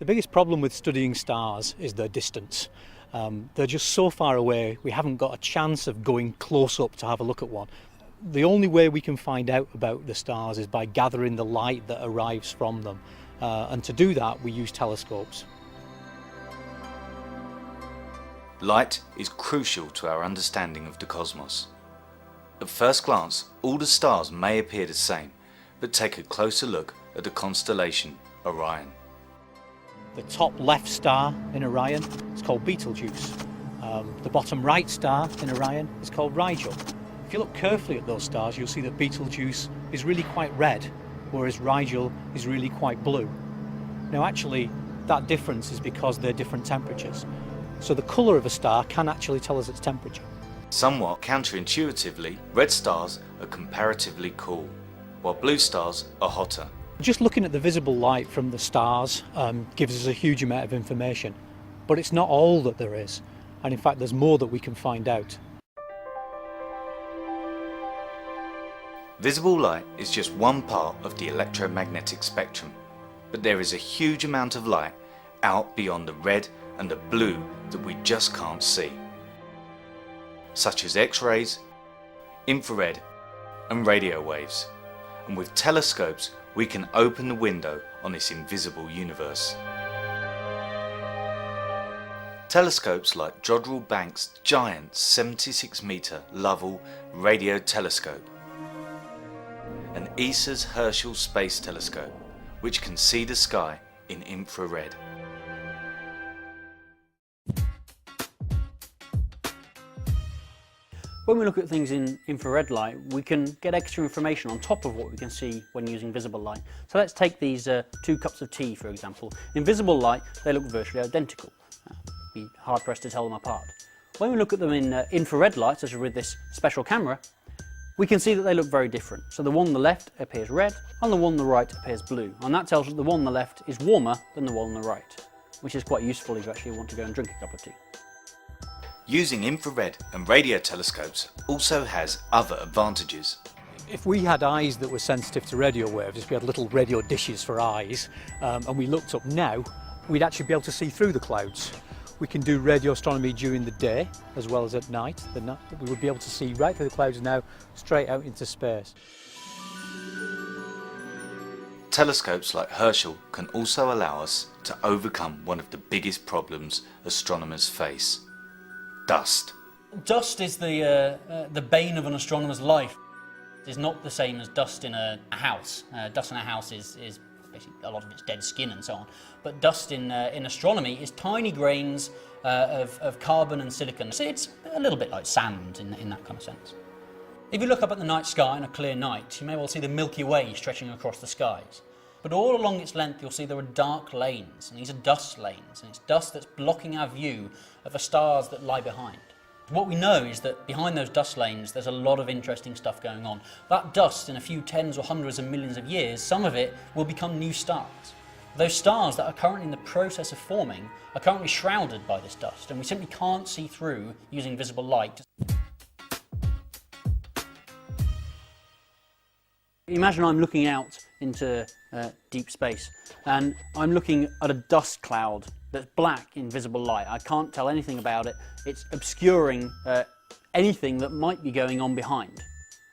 The biggest problem with studying stars is their distance. They're just so far away, we haven't got a chance of going close up to have a look at one. The only way we can find out about the stars is by gathering the light that arrives from them. And to do that, we use telescopes. Light is crucial to our understanding of the cosmos. At first glance, all the stars may appear the same, but take a closer look at the constellation Orion. The top left star in Orion is called Betelgeuse. The bottom right star in Orion is called Rigel. If you look carefully at those stars, you'll see that Betelgeuse is really quite red, whereas Rigel is really quite blue. Now actually, that difference is because they're different temperatures. So the colour of a star can actually tell us its temperature. Somewhat counterintuitively, red stars are comparatively cool, while blue stars are hotter. Just looking at the visible light from the stars gives us a huge amount of information, but it's not all that there is, and in fact there's more that we can find out. Visible light is just one part of the electromagnetic spectrum, but there is a huge amount of light out beyond the red and the blue that we just can't see, such as X-rays, infrared and radio waves, and with telescopes we can open the window on this invisible universe. Telescopes like Jodrell Banks' giant 76-metre Lovell radio telescope and ESA's Herschel Space Telescope, which can see the sky in infrared. When we look at things in infrared light, we can get extra information on top of what we can see when using visible light. So let's take these 2 cups of tea, for example. In visible light, they look virtually identical. Be hard pressed to tell them apart. When we look at them in infrared light, such as with this special camera, we can see that they look very different. So the one on the left appears red, and the one on the right appears blue. And that tells us that the one on the left is warmer than the one on the right, which is quite useful if you actually want to go and drink a cup of tea. Using infrared and radio telescopes also has other advantages. If we had eyes that were sensitive to radio waves, if we had little radio dishes for eyes, and we looked up now, we'd actually be able to see through the clouds. We can do radio astronomy during the day as well as at night. We would be able to see right through the clouds now, straight out into space. Telescopes like Herschel can also allow us to overcome one of the biggest problems astronomers face: dust. Dust is the bane of an astronomer's life. It's not the same as dust in a house. Dust in a house is basically a lot of it's dead skin and so on. But dust in astronomy is tiny grains of carbon and silicon. So it's a little bit like sand in that kind of sense. If you look up at the night sky on a clear night, you may well see the Milky Way stretching across the skies. But all along its length you'll see there are dark lanes, and these are dust lanes, and it's dust that's blocking our view of the stars that lie behind. What we know is that behind those dust lanes there's a lot of interesting stuff going on. That dust, in a few tens or hundreds of millions of years, some of it will become new stars. Those stars that are currently in the process of forming are currently shrouded by this dust, and we simply can't see through using visible light. Imagine I'm looking out into deep space, and I'm looking at a dust cloud that's black in visible light. I can't tell anything about it. It's obscuring anything that might be going on behind.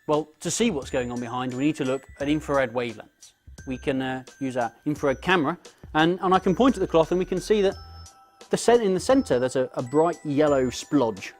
Well, to see what's going on behind, we need to look at infrared wavelengths. We can use our infrared camera, and I can point at the cloth and we can see that in the centre there's a bright yellow splodge.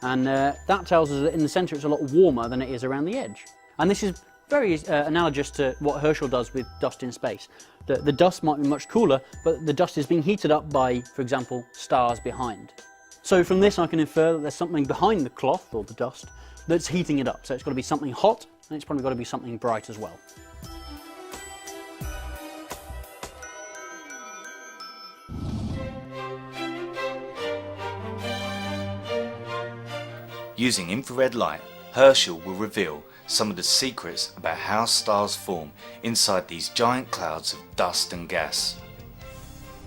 And that tells us that in the centre it's a lot warmer than it is around the edge. And this is very analogous to what Herschel does with dust in space. The dust might be much cooler, but the dust is being heated up by, for example, stars behind. So from this I can infer that there's something behind the cloth, or the dust, that's heating it up. So it's got to be something hot, and it's probably got to be something bright as well. Using infrared light, Herschel will reveal some of the secrets about how stars form inside these giant clouds of dust and gas.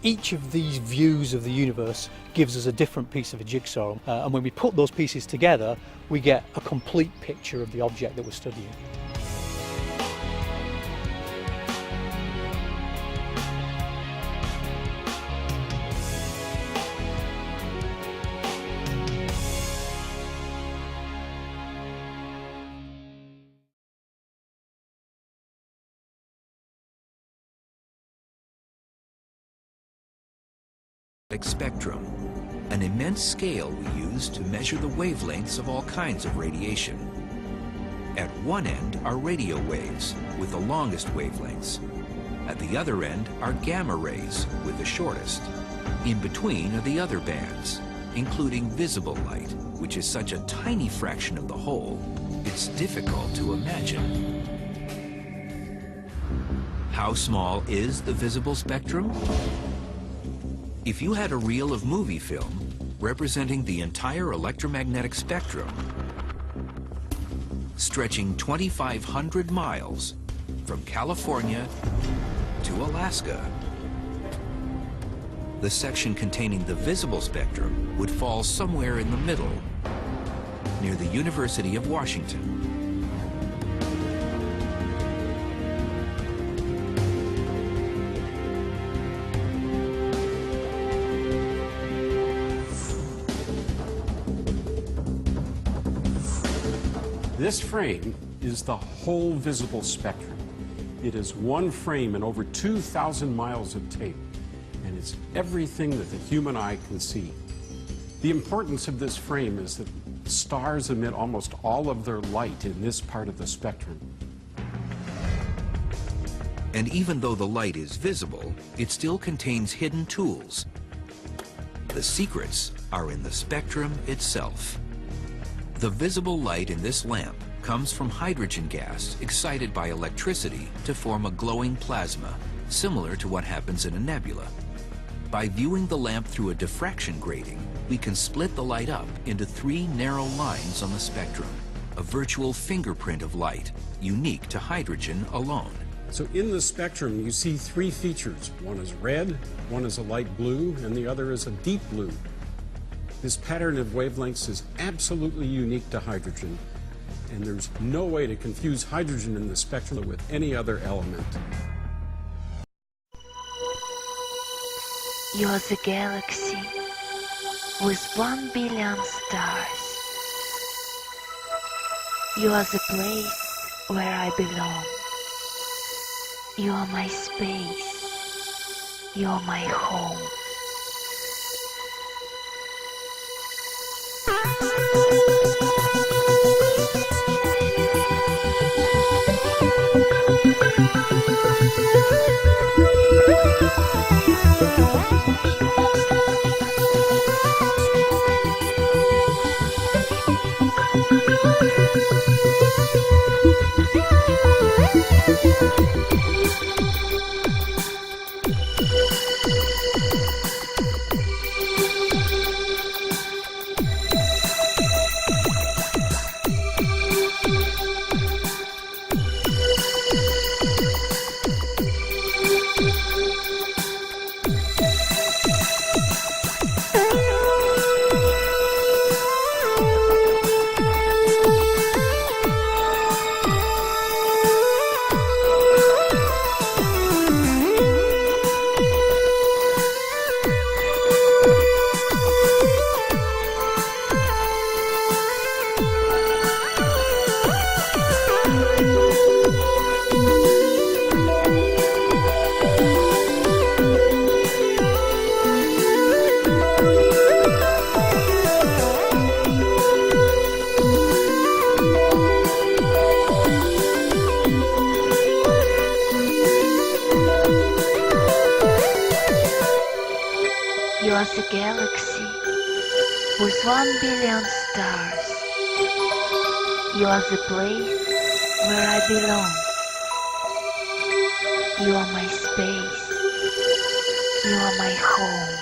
Each of these views of the universe gives us a different piece of a jigsaw, and when we put those pieces together we get a complete picture of the object that we're studying. spectrum, an immense scale we use to measure the wavelengths of all kinds of radiation. At one end are radio waves with the longest wavelengths. At the other end are gamma rays with the shortest. In between are the other bands, including visible light, which is such a tiny fraction of the whole, it's difficult to imagine. How small is the visible spectrum? If you had a reel of movie film representing the entire electromagnetic spectrum, stretching 2,500 miles from California to Alaska, the section containing the visible spectrum would fall somewhere in the middle, near the University of Washington. This frame is the whole visible spectrum. It is one frame in over 2,000 miles of tape, and it's everything that the human eye can see. The importance of this frame is that stars emit almost all of their light in this part of the spectrum. And even though the light is visible, it still contains hidden tools. The secrets are in the spectrum itself. The visible light in this lamp comes from hydrogen gas excited by electricity to form a glowing plasma, similar to what happens in a nebula. By viewing the lamp through a diffraction grating, we can split the light up into 3 narrow lines on the spectrum, a virtual fingerprint of light, unique to hydrogen alone. So in the spectrum, you see 3 features. One is red, one is a light blue, and the other is a deep blue. This pattern of wavelengths is absolutely unique to hydrogen, and there's no way to confuse hydrogen in the spectrum with any other element. You are the galaxy with 1 billion stars. You are the place where I belong. You are my space. You are my home. You are the galaxy with 1 billion stars. You are the place where I belong. You are my space. You are my home.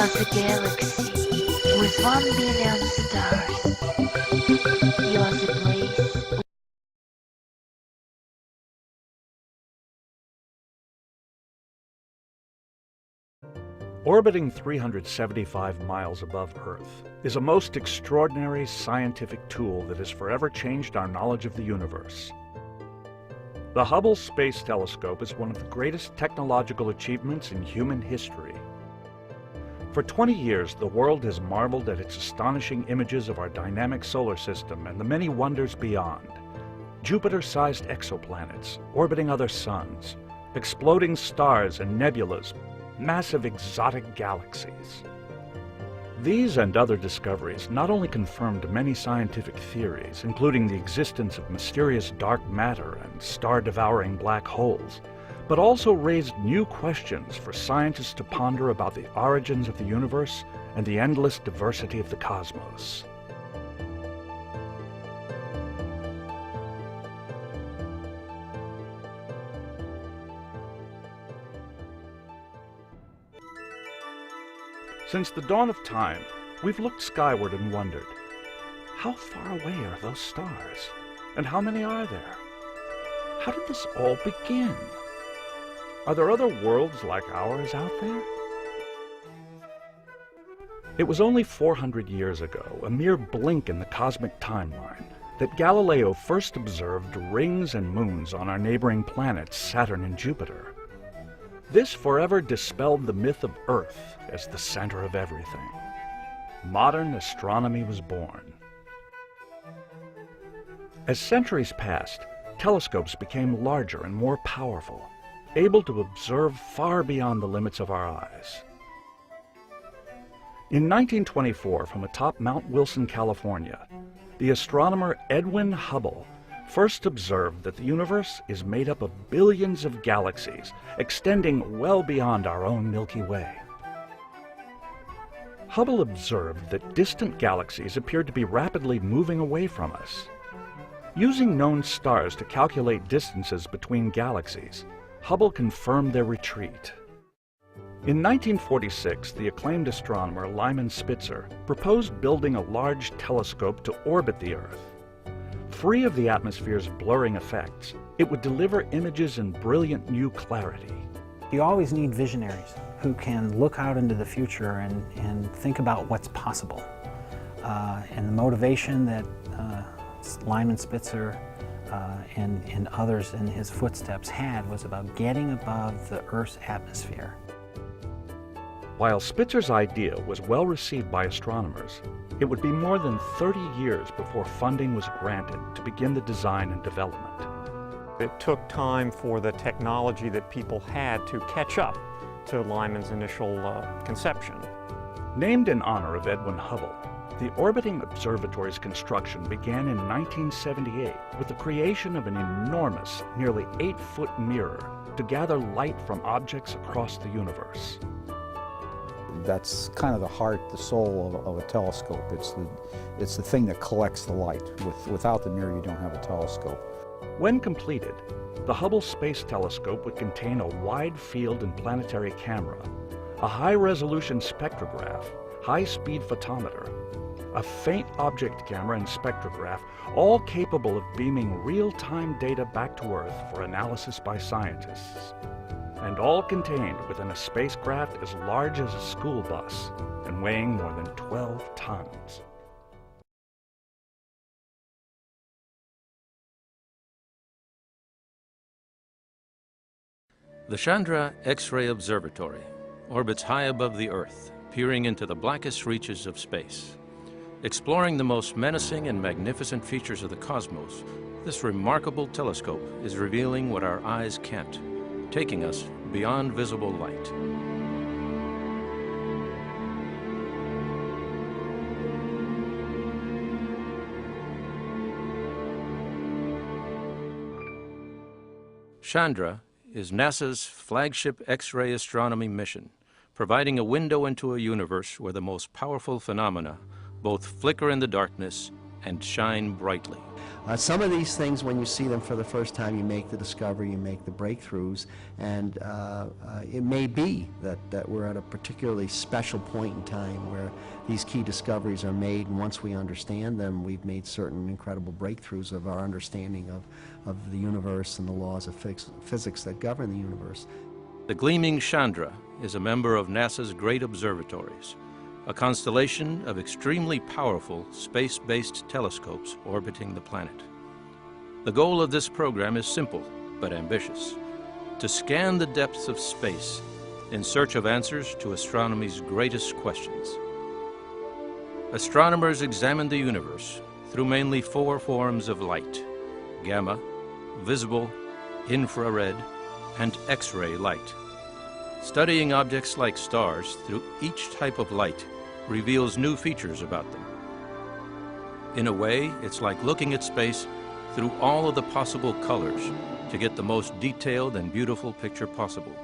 are the galaxy with 1 billion stars. You are the place. Orbiting 375 miles above Earth is a most extraordinary scientific tool that has forever changed our knowledge of the universe. The Hubble Space Telescope is one of the greatest technological achievements in human history. For 20 years, the world has marveled at its astonishing images of our dynamic solar system and the many wonders beyond. Jupiter-sized exoplanets orbiting other suns, exploding stars and nebulas, massive exotic galaxies. These and other discoveries not only confirmed many scientific theories, including the existence of mysterious dark matter and star-devouring black holes, but also raised new questions for scientists to ponder about the origins of the universe and the endless diversity of the cosmos. Since the dawn of time, we've looked skyward and wondered, how far away are those stars? And how many are there? How did this all begin? Are there other worlds like ours out there? It was only 400 years ago, a mere blink in the cosmic timeline, that Galileo first observed rings and moons on our neighboring planets, Saturn and Jupiter. This forever dispelled the myth of Earth as the center of everything. Modern astronomy was born. As centuries passed, telescopes became larger and more powerful, able to observe far beyond the limits of our eyes. In 1924, from atop Mount Wilson, California, the astronomer Edwin Hubble first observed that the universe is made up of billions of galaxies, extending well beyond our own Milky Way. Hubble observed that distant galaxies appeared to be rapidly moving away from us. Using known stars to calculate distances between galaxies, Hubble confirmed their retreat. In 1946, the acclaimed astronomer Lyman Spitzer proposed building a large telescope to orbit the Earth. Free of the atmosphere's blurring effects, it would deliver images in brilliant new clarity. You always need visionaries who can look out into the future and think about what's possible. And the motivation that Lyman Spitzer and others in his footsteps had was about getting above the Earth's atmosphere. While Spitzer's idea was well received by astronomers, it would be more than 30 years before funding was granted to begin the design and development. It took time for the technology that people had to catch up to Lyman's initial conception. Named in honor of Edwin Hubble, the orbiting observatory's construction began in 1978 with the creation of an enormous, nearly 8-foot mirror to gather light from objects across the universe. That's kind of the heart, the soul of a telescope. It's the thing that collects the light. Without the mirror, you don't have a telescope. When completed, the Hubble Space Telescope would contain a wide field and planetary camera, a high-resolution spectrograph, high-speed photometer, a faint object camera and spectrograph, all capable of beaming real-time data back to Earth for analysis by scientists. And all contained within a spacecraft as large as a school bus and weighing more than 12 tons. The Chandra X-ray Observatory orbits high above the Earth, peering into the blackest reaches of space. Exploring the most menacing and magnificent features of the cosmos, this remarkable telescope is revealing what our eyes can't, taking us beyond visible light. Chandra is NASA's flagship X-ray astronomy mission, providing a window into a universe where the most powerful phenomena both flicker in the darkness and shine brightly. Some of these things, when you see them for the first time, you make the discovery, you make the breakthroughs, and it may be that we're at a particularly special point in time where these key discoveries are made, and once we understand them, we've made certain incredible breakthroughs of our understanding of the universe and the laws of physics that govern the universe. The gleaming Chandra is a member of NASA's great observatories, a constellation of extremely powerful space-based telescopes orbiting the planet. The goal of this program is simple but ambitious: to scan the depths of space in search of answers to astronomy's greatest questions. Astronomers examine the universe through mainly 4 forms of light: gamma, visible, infrared, and X-ray light. Studying objects like stars through each type of light reveals new features about them. In a way, it's like looking at space through all of the possible colors to get the most detailed and beautiful picture possible.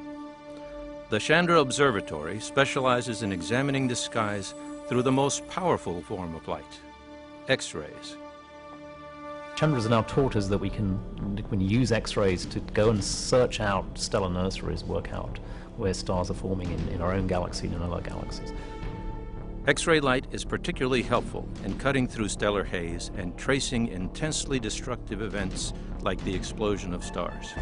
The Chandra Observatory specializes in examining the skies through the most powerful form of light, X-rays. Chandra's now taught us that we can use X-rays to go and search out stellar nurseries, work out where stars are forming in our own galaxy and in other galaxies. X-ray light is particularly helpful in cutting through stellar haze and tracing intensely destructive events like the explosion of stars.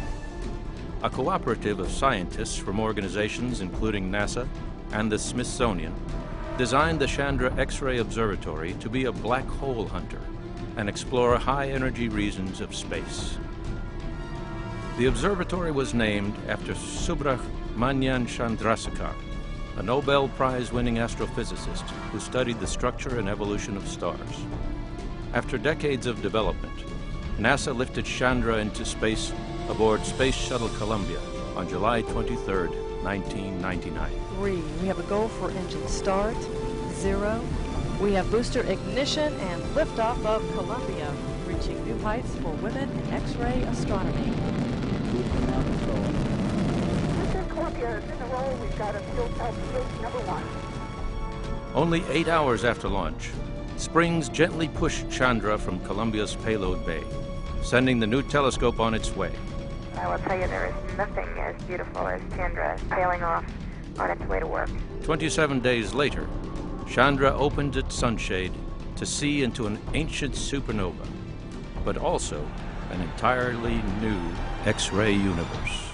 A cooperative of scientists from organizations including NASA and the Smithsonian designed the Chandra X-ray Observatory to be a black hole hunter and explore high-energy regions of space. The observatory was named after Subrahmanyan Chandrasekhar, a Nobel Prize-winning astrophysicist who studied the structure and evolution of stars. After decades of development, NASA lifted Chandra into space aboard Space Shuttle Columbia on July 23, 1999. 3. We have a go for engine start. 0. We have booster ignition and liftoff of Columbia, reaching new heights for women in X-ray astronomy. Columbia is in the roll. We've got a fuel cell stage number 1. Only 8 hours after launch, springs gently pushed Chandra from Columbia's payload bay, sending the new telescope on its way. I will tell you there is nothing as beautiful as Chandra sailing off on its way to work. 27 days later, Chandra opened its sunshade to see into an ancient supernova, but also an entirely new X-ray universe.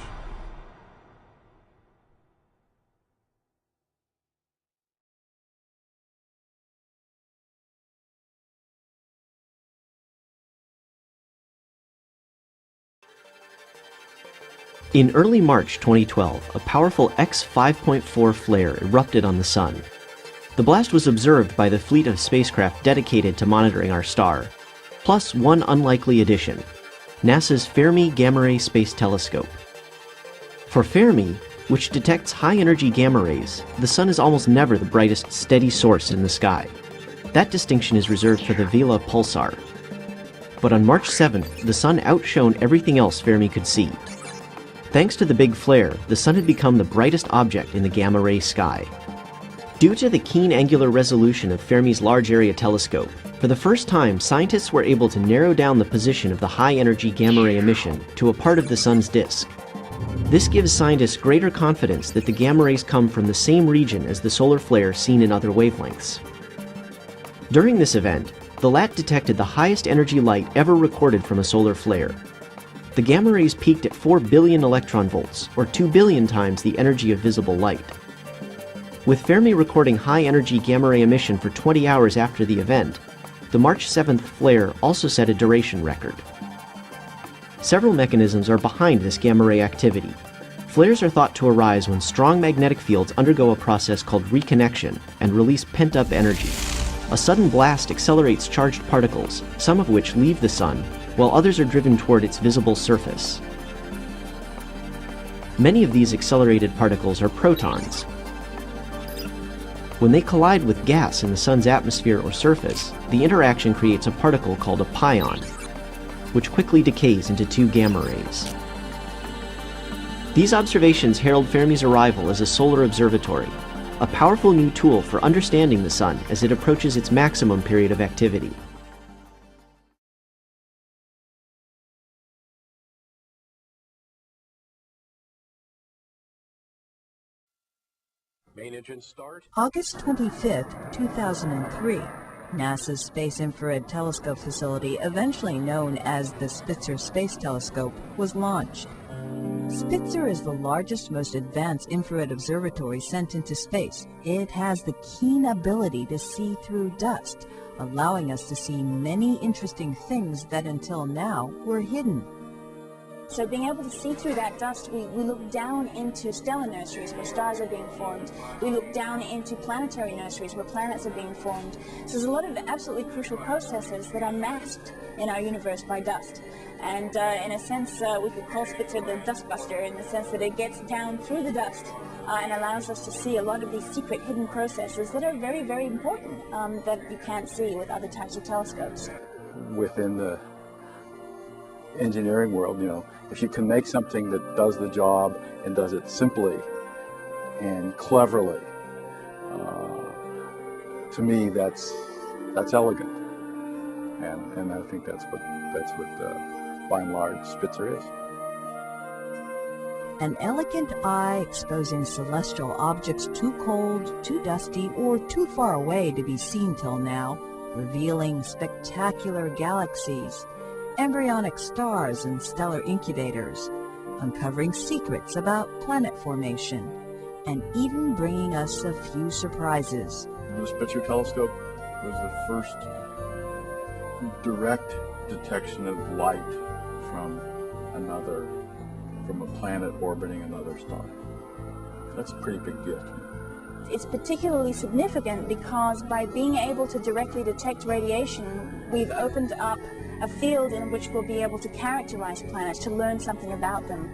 In early March 2012, a powerful X-5.4 flare erupted on the Sun. The blast was observed by the fleet of spacecraft dedicated to monitoring our star, plus one unlikely addition, NASA's Fermi Gamma Ray Space Telescope. For Fermi, which detects high-energy gamma rays, the Sun is almost never the brightest, steady source in the sky. That distinction is reserved for the Vela pulsar. But on March 7th, the Sun outshone everything else Fermi could see. Thanks to the big flare, the Sun had become the brightest object in the gamma ray sky. Due to the keen angular resolution of Fermi's Large Area Telescope, for the first time, scientists were able to narrow down the position of the high-energy gamma ray emission to a part of the Sun's disk. This gives scientists greater confidence that the gamma rays come from the same region as the solar flare seen in other wavelengths. During this event, the LAT detected the highest energy light ever recorded from a solar flare. The gamma rays peaked at 4 billion electron volts, or 2 billion times the energy of visible light. With Fermi recording high-energy gamma ray emission for 20 hours after the event, the March 7th flare also set a duration record. Several mechanisms are behind this gamma ray activity. Flares are thought to arise when strong magnetic fields undergo a process called reconnection and release pent-up energy. A sudden blast accelerates charged particles, some of which leave the Sun, while others are driven toward its visible surface. Many of these accelerated particles are protons. When they collide with gas in the Sun's atmosphere or surface, the interaction creates a particle called a pion, which quickly decays into 2 gamma rays. These observations herald Fermi's arrival as a solar observatory, a powerful new tool for understanding the Sun as it approaches its maximum period of activity. Main engine start. August 25, 2003, NASA's Space Infrared Telescope facility, eventually known as the Spitzer Space Telescope, was launched. Spitzer is the largest, most advanced infrared observatory sent into space. It has the keen ability to see through dust, allowing us to see many interesting things that until now were hidden. So being able to see through that dust, we look down into stellar nurseries where stars are being formed. We look down into planetary nurseries where planets are being formed. So there's a lot of absolutely crucial processes that are masked in our universe by dust. And in a sense, we could call Spitzer the dustbuster, in the sense that it gets down through the dust and allows us to see a lot of these secret hidden processes that are very, very important that you can't see with other types of telescopes. Within the engineering world, you know, if you can make something that does the job and does it simply and cleverly, to me that's elegant, and I think that's what by and large Spitzer is. An elegant eye exposing celestial objects too cold, too dusty, or too far away to be seen till now, revealing spectacular galaxies, embryonic stars and stellar incubators, uncovering secrets about planet formation, and even bringing us a few surprises. The Spitzer telescope was the first direct detection of light from a planet orbiting another star. That's a pretty big gift. It's particularly significant because by being able to directly detect radiation, we've opened up a field in which we'll be able to characterize planets, to learn something about them.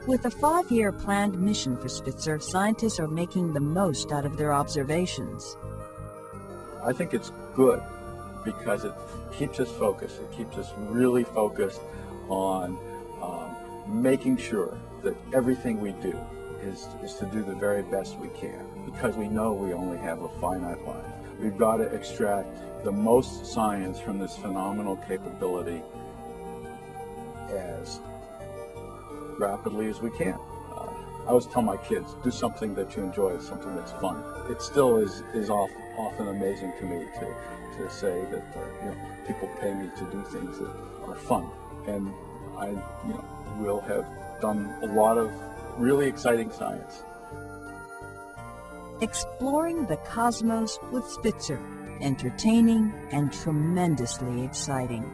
With a 5-year planned mission for Spitzer, scientists are making the most out of their observations. I think it's good because it keeps us focused. It keeps us really focused on making sure that everything we do is to do the very best we can, because we know we only have a finite life. We've got to extract the most science from this phenomenal capability as rapidly as we can. I always tell my kids, do something that you enjoy, something that's fun. It still is often amazing to me to say that you know, people pay me to do things that are fun, and I will have done a lot of really exciting science. Exploring the cosmos with Spitzer, entertaining and tremendously exciting.